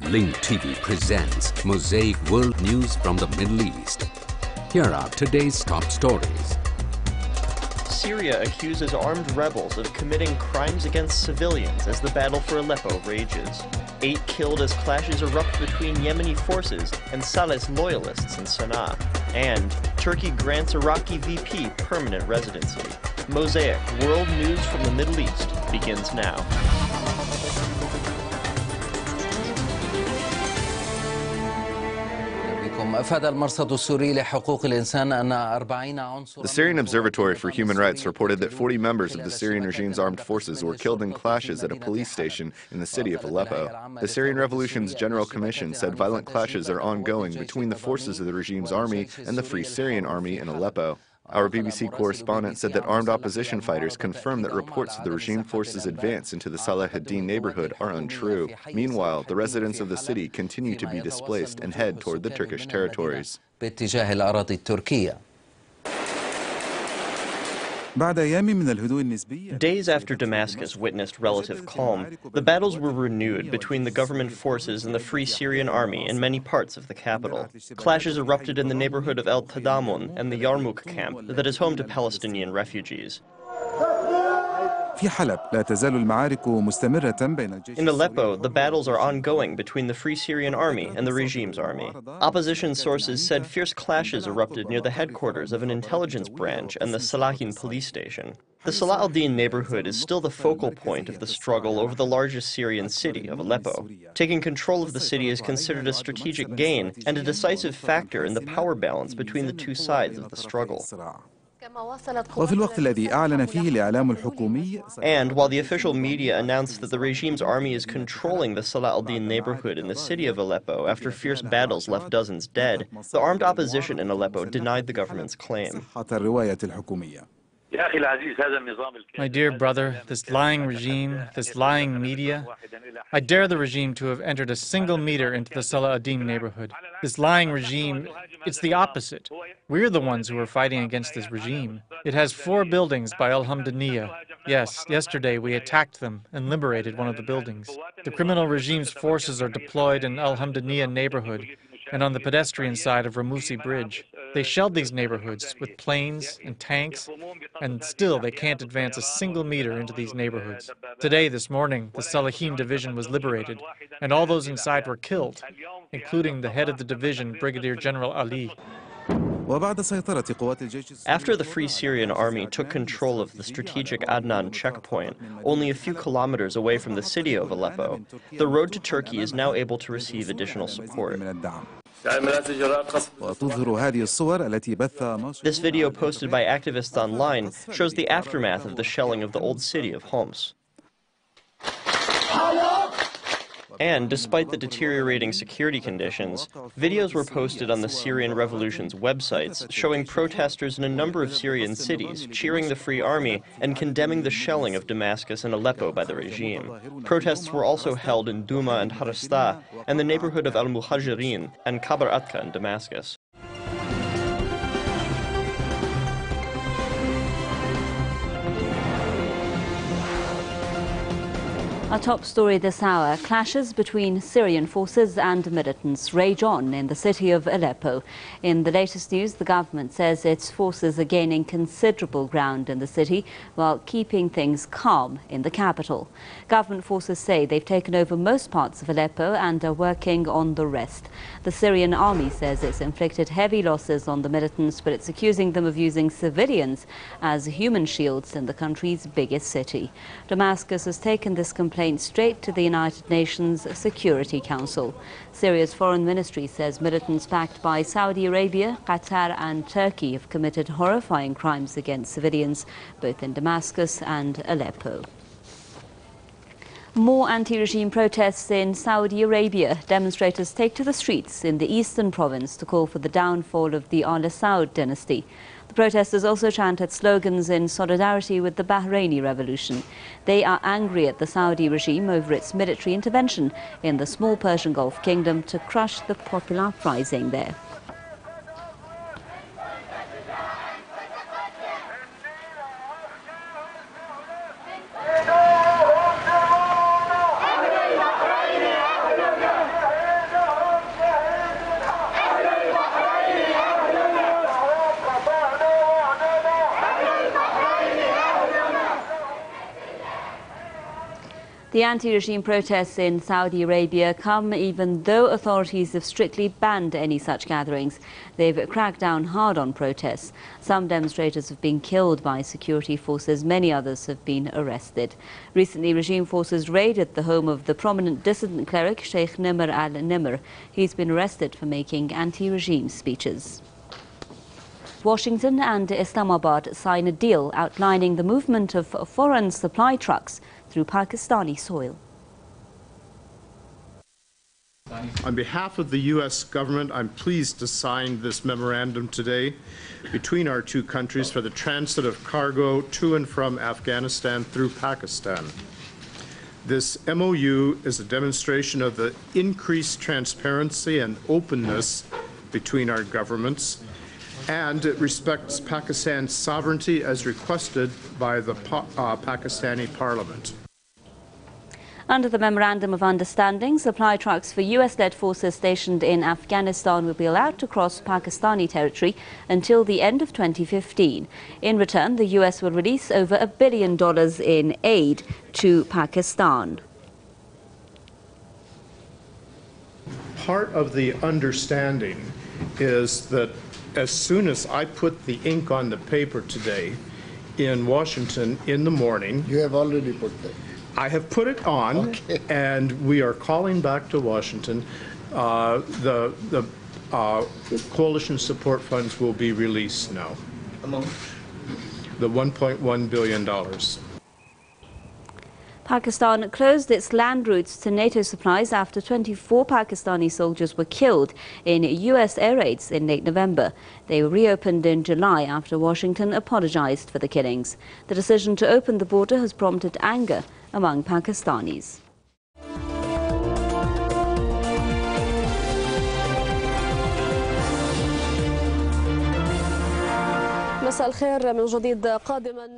Link TV presents Mosaic World News from the Middle East. Here are today's top stories. Syria accuses armed rebels of committing crimes against civilians as the battle for Aleppo rages. 8 killed as clashes erupt between Yemeni forces and Saleh's loyalists in Sanaa. And Turkey grants Iraqi VP permanent residency. Mosaic World News from the Middle East begins now. The Syrian Observatory for Human Rights reported that 40 members of the Syrian regime's armed forces were killed in clashes at a police station in the city of Aleppo. The Syrian Revolution's General Commission said violent clashes are ongoing between the forces of the regime's army and the Free Syrian Army in Aleppo. Our BBC correspondent said that armed opposition fighters confirmed that reports of the regime forces' advance into the Saleh neighborhood are untrue. Meanwhile, the residents of the city continue to be displaced and head toward the Turkish territories. Days after Damascus witnessed relative calm, the battles were renewed between the government forces and the Free Syrian Army in many parts of the capital. Clashes erupted in the neighborhood of El-Tadamun and the Yarmouk camp that is home to Palestinian refugees. In Aleppo, the battles are ongoing between the Free Syrian Army and the regime's army. Opposition sources said fierce clashes erupted near the headquarters of an intelligence branch and the Salahin police station. The Salah al-Din neighborhood is still the focal point of the struggle over the largest Syrian city of Aleppo. Taking control of the city is considered a strategic gain and a decisive factor in the power balance between the two sides of the struggle. And while the official media announced that the regime's army is controlling the Salah al-Din neighborhood in the city of Aleppo after fierce battles left dozens dead, the armed opposition in Aleppo denied the government's claim. My dear brother, this lying regime, this lying media, I dare the regime to have entered a single meter into the Salah ad-Din neighborhood. This lying regime, it's the opposite. We're the ones who are fighting against this regime. It has 4 buildings by al-Hamdaniyah. Yes, yesterday we attacked them and liberated one of the buildings. The criminal regime's forces are deployed in al-Hamdaniyah neighborhood and on the pedestrian side of Ramusi Bridge. They shelled these neighborhoods with planes and tanks, and still they can't advance a single meter into these neighborhoods. Today, this morning, the Salahim division was liberated, and all those inside were killed, including the head of the division, Brigadier General Ali. After the Free Syrian Army took control of the strategic Adnan checkpoint, only a few kilometers away from the city of Aleppo, the road to Turkey is now able to receive additional support. This video posted by activists online shows the aftermath of the shelling of the old city of Homs. And despite the deteriorating security conditions, videos were posted on the Syrian Revolution's websites showing protesters in a number of Syrian cities cheering the Free Army and condemning the shelling of Damascus and Aleppo by the regime. Protests were also held in Douma and Harasta and the neighborhood of al-Muhajirin and Kabar Atka in Damascus. Our top story this hour, clashes between Syrian forces and militants rage on in the city of Aleppo. In the latest news, the government says its forces are gaining considerable ground in the city while keeping things calm in the capital. Government forces say they've taken over most parts of Aleppo and are working on the rest. The Syrian army says it's inflicted heavy losses on the militants, but it's accusing them of using civilians as human shields in the country's biggest city. Damascus has taken this complaint straight to the United Nations Security Council. Syria's foreign ministry says militants backed by Saudi Arabia, Qatar and Turkey have committed horrifying crimes against civilians, both in Damascus and Aleppo. More anti-regime protests in Saudi Arabia. Demonstrators take to the streets in the eastern province to call for the downfall of the Al Saud dynasty. The protesters also chanted slogans in solidarity with the Bahraini revolution. They are angry at the Saudi regime over its military intervention in the small Persian Gulf kingdom to crush the popular uprising there. The anti-regime protests in Saudi Arabia come even though authorities have strictly banned any such gatherings. They've cracked down hard on protests. Some demonstrators have been killed by security forces. Many others have been arrested. Recently, regime forces raided the home of the prominent dissident cleric Sheikh Nimr al-Nimr. He's been arrested for making anti-regime speeches. Washington and Islamabad sign a deal outlining the movement of foreign supply trucks through Pakistani soil. On behalf of the U.S. government, I'm pleased to sign this memorandum today between our two countries for the transit of cargo to and from Afghanistan through Pakistan. This MOU is a demonstration of the increased transparency and openness between our governments, and it respects Pakistan's sovereignty as requested by the Pakistani parliament. Under the Memorandum of Understanding, supply trucks for US-led forces stationed in Afghanistan will be allowed to cross Pakistani territory until the end of 2015. In return, the US will release over $1 billion in aid to Pakistan. Part of the understanding is that as soon as I put the ink on the paper today in Washington in the morning... You have already put that. I have put it on, okay. And we are calling back to Washington. The coalition support funds will be released now. Among? The $1.1 billion. Pakistan closed its land routes to NATO supplies after 24 Pakistani soldiers were killed in US air raids in late November. They were reopened in July after Washington apologized for the killings. The decision to open the border has prompted anger among Pakistanis.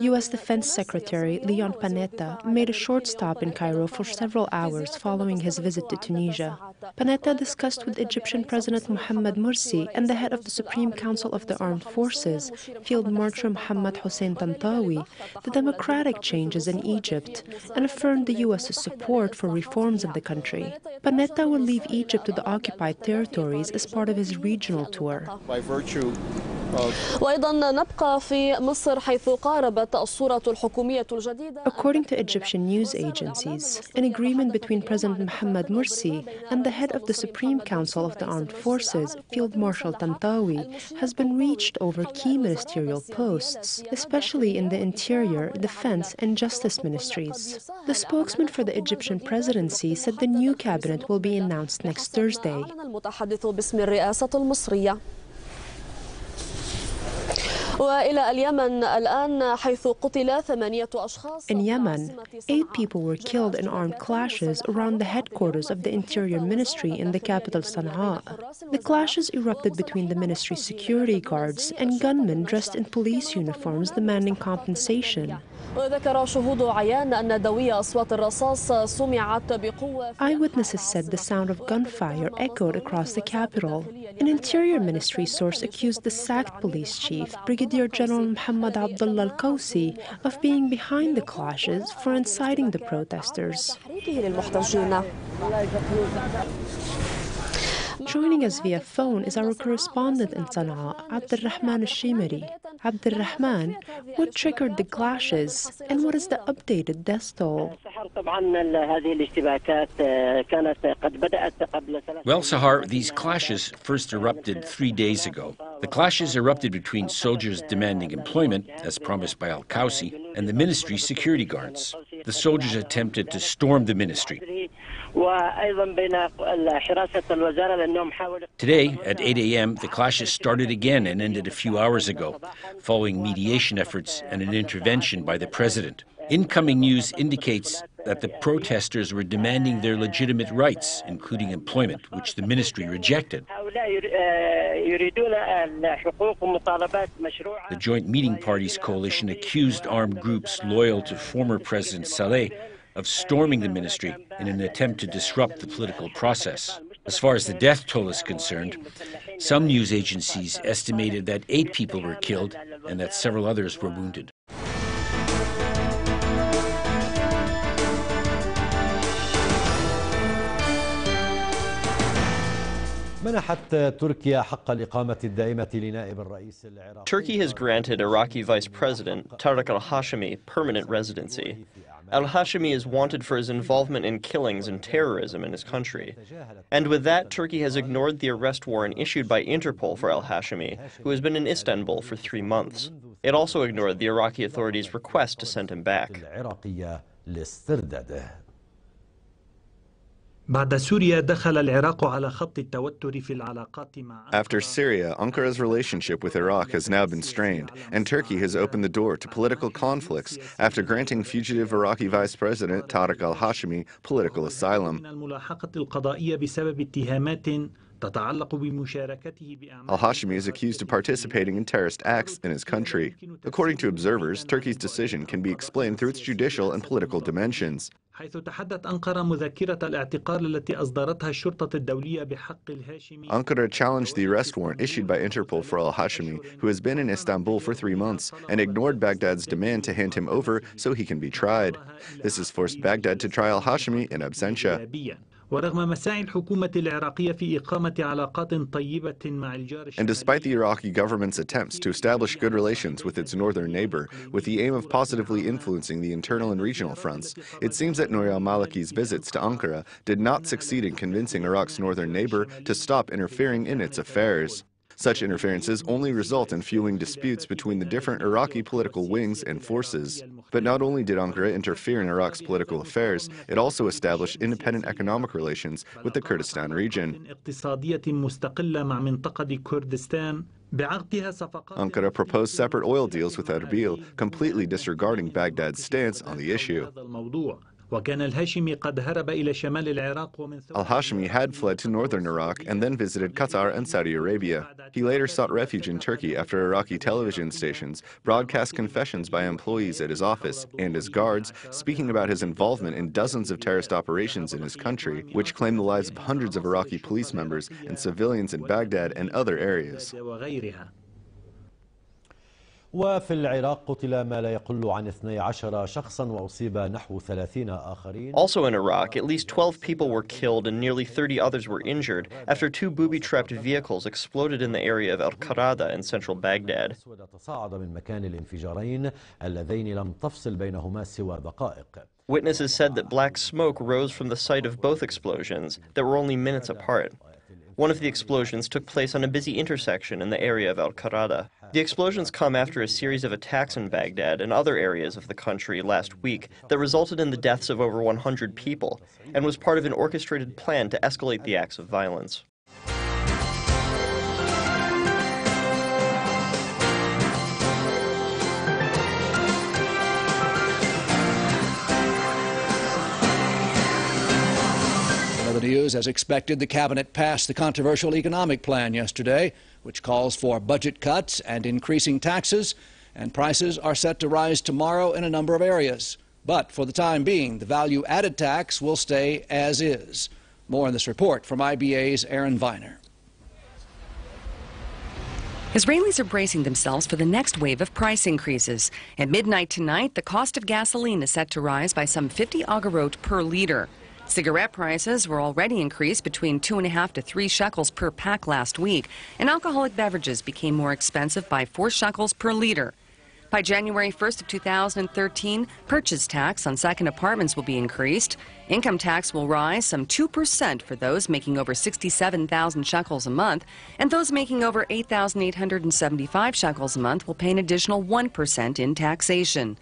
U.S. Defense Secretary Leon Panetta made a short stop in Cairo for several hours following his visit to Tunisia. Panetta discussed with Egyptian President Mohamed Morsi and the head of the Supreme Council of the Armed Forces, Field Marshal Mohammed Hossein Tantawi, the democratic changes in Egypt, and affirmed the U.S.'s support for reforms in the country. Panetta will leave Egypt to the occupied territories as part of his regional tour. By virtue According to Egyptian news agencies, an agreement between President Mohamed Morsi and the head of the Supreme Council of the Armed Forces, Field Marshal Tantawi, has been reached over key ministerial posts, especially in the Interior, Defense and Justice ministries. The spokesman for the Egyptian presidency said the new cabinet will be announced next Thursday. In Yemen, 8 people were killed in armed clashes around the headquarters of the Interior Ministry in the capital Sanaa. The clashes erupted between the ministry's security guards and gunmen dressed in police uniforms demanding compensation. Eyewitnesses said the sound of gunfire echoed across the capital. An Interior Ministry source accused the sacked police chief, Brigadier General Muhammad Abdullah al-Qawsi, of being behind the clashes for inciting the protesters. Joining us via phone is our correspondent in Sanaa, Abdulrahman al-Shimari. Abdulrahman, what triggered the clashes and what is the updated death toll? Well, Sahar, these clashes first erupted 3 days ago. The clashes erupted between soldiers demanding employment, as promised by al-Qawsi, and the ministry's security guards. The soldiers attempted to storm the ministry. Today, at 8 a.m., the clashes started again and ended a few hours ago, following mediation efforts and an intervention by the president. Incoming news indicates that the protesters were demanding their legitimate rights, including employment, which the ministry rejected. The Joint Meeting Parties coalition accused armed groups loyal to former President Saleh of storming the ministry in an attempt to disrupt the political process. As far as the death toll is concerned, some news agencies estimated that 8 people were killed and that several others were wounded. Turkey has granted Iraqi Vice President Tariq al-Hashemi permanent residency. Al-Hashemi is wanted for his involvement in killings and terrorism in his country. And with that, Turkey has ignored the arrest warrant issued by Interpol for al-Hashemi, who has been in Istanbul for 3 months. It also ignored the Iraqi authorities' request to send him back. After Syria, Ankara's relationship with Iraq has now been strained, and Turkey has opened the door to political conflicts after granting fugitive Iraqi Vice President Tariq al-Hashemi political asylum. Al-Hashemi is accused of participating in terrorist acts in his country. According to observers, Turkey's decision can be explained through its judicial and political dimensions. Ankara challenged the arrest warrant issued by Interpol for al-Hashemi, who has been in Istanbul for 3 months, and ignored Baghdad's demand to hand him over so he can be tried. This has forced Baghdad to try al-Hashemi in absentia. And despite the Iraqi government's attempts to establish good relations with its northern neighbor, with the aim of positively influencing the internal and regional fronts, it seems that Nouri al-Maliki's visits to Ankara did not succeed in convincing Iraq's northern neighbor to stop interfering in its affairs. Such interferences only result in fueling disputes between the different Iraqi political wings and forces. But not only did Ankara interfere in Iraq's political affairs, it also established independent economic relations with the Kurdistan region. Ankara proposed separate oil deals with Erbil, completely disregarding Baghdad's stance on the issue. Al-Hashemi had fled to northern Iraq and then visited Qatar and Saudi Arabia. He later sought refuge in Turkey after Iraqi television stations broadcast confessions by employees at his office and his guards speaking about his involvement in dozens of terrorist operations in his country, which claimed the lives of hundreds of Iraqi police members and civilians in Baghdad and other areas. وفي العراق قتل ما لا يقل عن 12 شخصا وأصيب نحو 30 آخرين. Also in Iraq, at least 12 people were killed and nearly 30 others were injured after 2 booby-trapped vehicles exploded in the area of al-Qarada in central Baghdad. تصاعد من مكان الانفجارين اللذين لم تفصل بينهما سوى دقائق. Witnesses said that black smoke rose from the site of both explosions that were only minutes apart. One of the explosions took place on a busy intersection in the area of al-Qarada. The explosions come after a series of attacks in Baghdad and other areas of the country last week that resulted in the deaths of over 100 people and was part of an orchestrated plan to escalate the acts of violence. The news, as expected, the cabinet passed the controversial economic plan yesterday, which calls for budget cuts and increasing taxes, and prices are set to rise tomorrow in a number of areas. But for the time being, the value-added tax will stay as is. More in this report from IBA's Aaron Viner. Israelis are bracing themselves for the next wave of price increases. At midnight tonight, the cost of gasoline is set to rise by some 50 agorot per liter. Cigarette prices were already increased between 2.5 to 3 shekels per pack last week, and alcoholic beverages became more expensive by 4 shekels per liter. By January 1st of 2013, purchase tax on second apartments will be increased. Income tax will rise some 2% for those making over 67,000 shekels a month, and those making over 8,875 shekels a month will pay an additional 1% in taxation.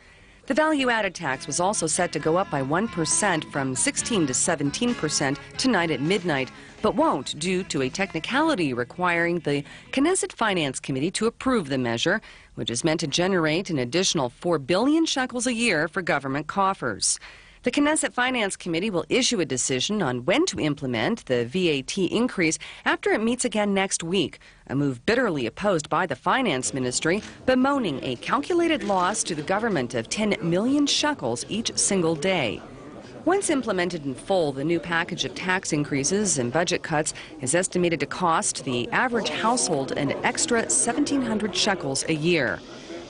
The value-added tax was also set to go up by 1% from 16 to 17% tonight at midnight, but won't due to a technicality requiring the Knesset Finance Committee to approve the measure, which is meant to generate an additional 4 billion shekels a year for government coffers. The Knesset Finance Committee will issue a decision on when to implement the VAT increase after it meets again next week, a move bitterly opposed by the Finance Ministry, bemoaning a calculated loss to the government of 10 million shekels each single day. Once implemented in full, the new package of tax increases and budget cuts is estimated to cost the average household an extra 1,700 shekels a year.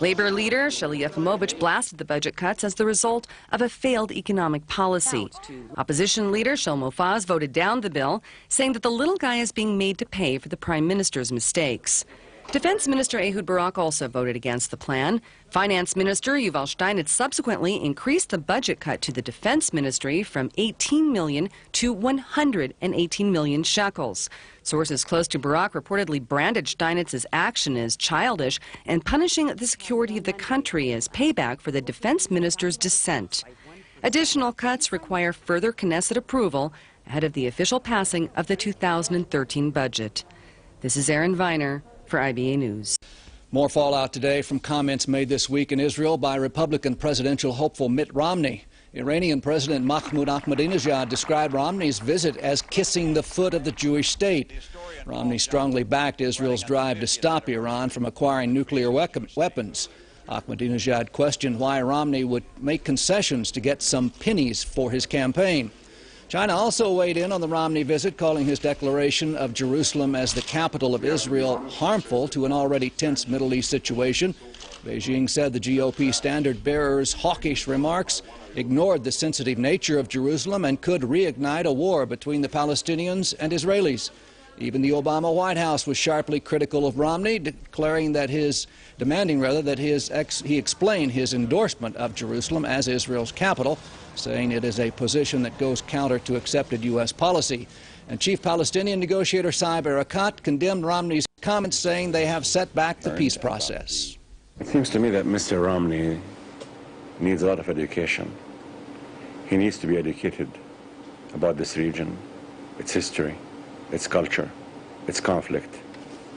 Labor leader Saleh blasted the budget cuts as the result of a failed economic policy. Opposition leader Mofaz voted down the bill, saying that the little guy is being made to pay for the prime minister's mistakes. Defense Minister Ehud Barak also voted against the plan. Finance Minister Yuval Steinitz subsequently increased the budget cut to the Defense Ministry from 18 million to 118 million shekels. Sources close to Barak reportedly branded Steinitz's action as childish and punishing the security of the country as payback for the Defense Minister's dissent. Additional cuts require further Knesset approval ahead of the official passing of the 2013 budget. This is Aaron Viner for IBA News. More fallout today from comments made this week in Israel by Republican presidential hopeful Mitt Romney. Iranian President Mahmoud Ahmadinejad described Romney's visit as kissing the foot of the Jewish state. Romney strongly backed Israel's drive to stop Iran from acquiring nuclear weapons. Ahmadinejad questioned why Romney would make concessions to get some pennies for his campaign. China also weighed in on the Romney visit, calling his declaration of Jerusalem as the capital of Israel harmful to an already tense Middle East situation. Beijing said the GOP standard-bearer's hawkish remarks ignored the sensitive nature of Jerusalem and could reignite a war between the Palestinians and Israelis. Even the Obama White House was sharply critical of Romney, demanding that he explain his endorsement of Jerusalem as Israel's capital, saying it is a position that goes counter to accepted U.S. policy. And Chief Palestinian negotiator Saeb Erekat condemned Romney's comments, saying they have set back the peace process. It seems to me that Mr. Romney needs a lot of education. He needs to be educated about this region, its history, its culture, its conflict,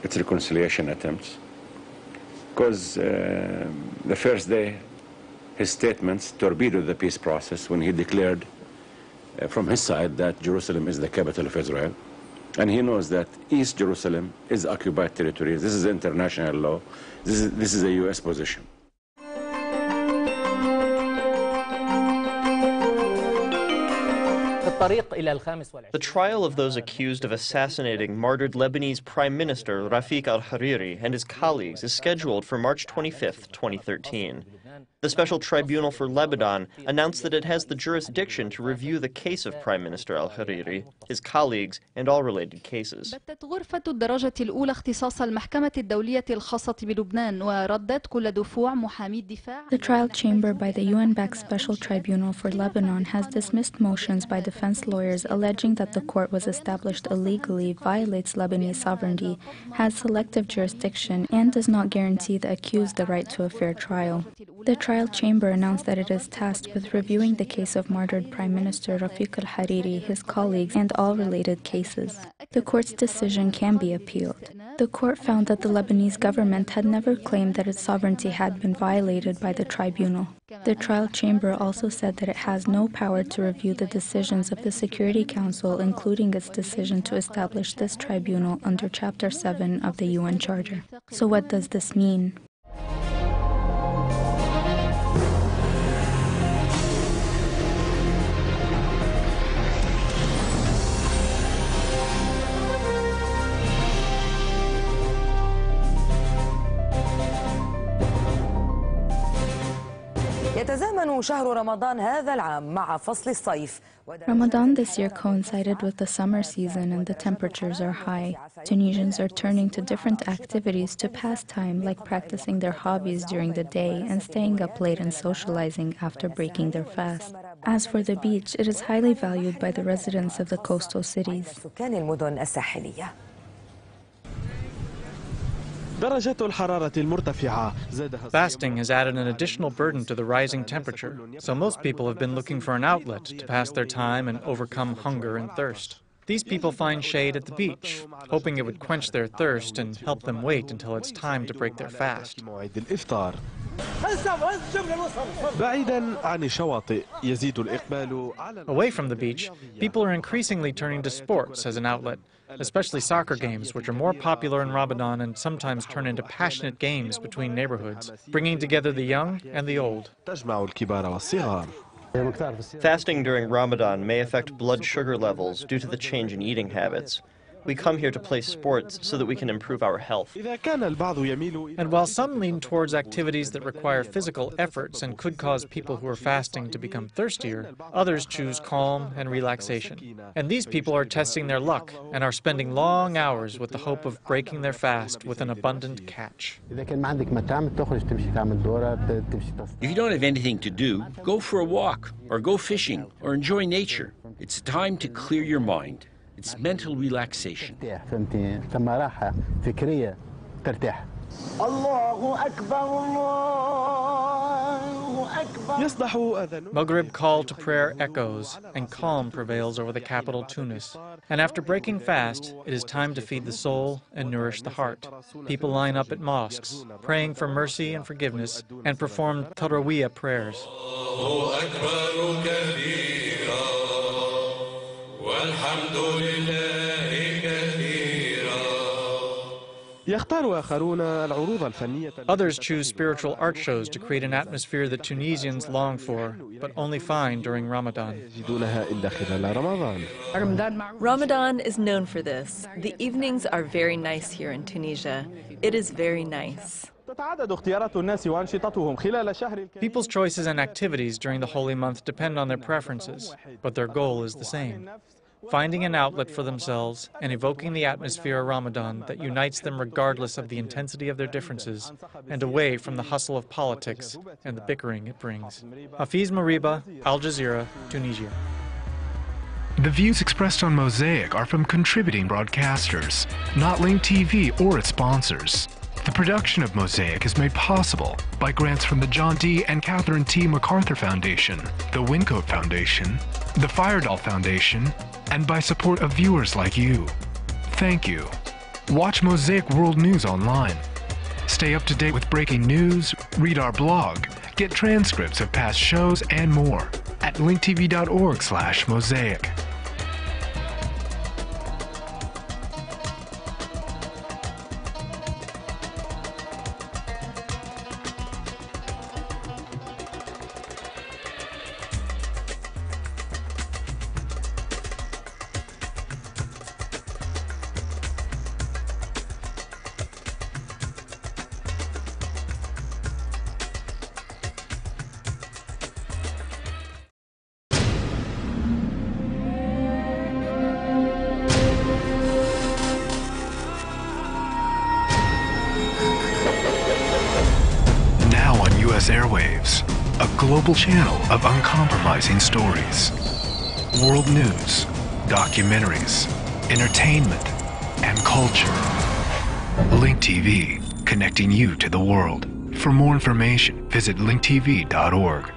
its reconciliation attempts. Because the first day, his statements torpedoed the peace process when he declared from his side that Jerusalem is the capital of Israel. And he knows that East Jerusalem is occupied territory. This is international law. This is a U.S. position. The trial of those accused of assassinating martyred Lebanese Prime Minister Rafik al-Hariri and his colleagues is scheduled for March 25, 2013. The Special Tribunal for Lebanon announced that it has the jurisdiction to review the case of Prime Minister al-Hariri, his colleagues, and all related cases. غرفة الدرجة الأولى اختصاص المحكمة الدولية الخاصة بلبنان وردت كل دفوع محامي الدفاع. The trial chamber by the UN-backed Special Tribunal for Lebanon has dismissed motions by defense lawyers alleging that the court was established illegally, violates Lebanese sovereignty, has selective jurisdiction, and does not guarantee the accused the right to a fair trial. The trial chamber announced that it is tasked with reviewing the case of martyred Prime Minister Rafik al-Hariri, his colleagues, and all related cases. The court's decision can be appealed. The court found that the Lebanese government had never claimed that its sovereignty had been violated by the tribunal. The trial chamber also said that it has no power to review the decisions of the Security Council, including its decision to establish this tribunal under Chapter 7 of the UN Charter. So what does this mean? Ramadan this year coincided with the summer season and the temperatures are high. Tunisians are turning to different activities to pass time, like practicing their hobbies during the day and staying up late and socializing after breaking their fast. As for the beach, it is highly valued by the residents of the coastal cities. Fasting has added an additional burden to the rising temperature, so most people have been looking for an outlet to pass their time and overcome hunger and thirst. These people find shade at the beach, hoping it would quench their thirst and help them wait until it's time to break their fast. Away from the beach, people are increasingly turning to sports as an outlet, especially soccer games, which are more popular in Ramadan and sometimes turn into passionate games between neighborhoods, bringing together the young and the old. Fasting during Ramadan may affect blood sugar levels due to the change in eating habits. We come here to play sports so that we can improve our health. And while some lean towards activities that require physical efforts and could cause people who are fasting to become thirstier, others choose calm and relaxation. And these people are testing their luck and are spending long hours with the hope of breaking their fast with an abundant catch. If you don't have anything to do, go for a walk, or go fishing, or enjoy nature. It's time to clear your mind. It's mental relaxation. Maghrib call to prayer echoes, and calm prevails over the capital Tunis. And after breaking fast, it is time to feed the soul and nourish the heart. People line up at mosques, praying for mercy and forgiveness, and perform Tarawiyah prayers. Others choose spiritual art shows to create an atmosphere that Tunisians long for, but only find during Ramadan. Ramadan is known for this. The evenings are very nice here in Tunisia. It is very nice. People's choices and activities during the holy month depend on their preferences, but their goal is the same: finding an outlet for themselves and evoking the atmosphere of Ramadan that unites them regardless of the intensity of their differences and away from the hustle of politics and the bickering it brings. Hafiz Mariba, Al Jazeera, Tunisia. The views expressed on Mosaic are from contributing broadcasters, not Link TV or its sponsors. The production of Mosaic is made possible by grants from the John D. and Catherine T. MacArthur Foundation, the Wincoat Foundation, the Firedoll Foundation, and by support of viewers like you. Thank you. Watch Mosaic World News online. Stay up to date with breaking news, read our blog, get transcripts of past shows, and more at linktv.org/mosaic. Airwaves, a global channel of uncompromising stories, world news, documentaries, entertainment, and culture. Link TV, connecting you to the world. For more information, visit linktv.org.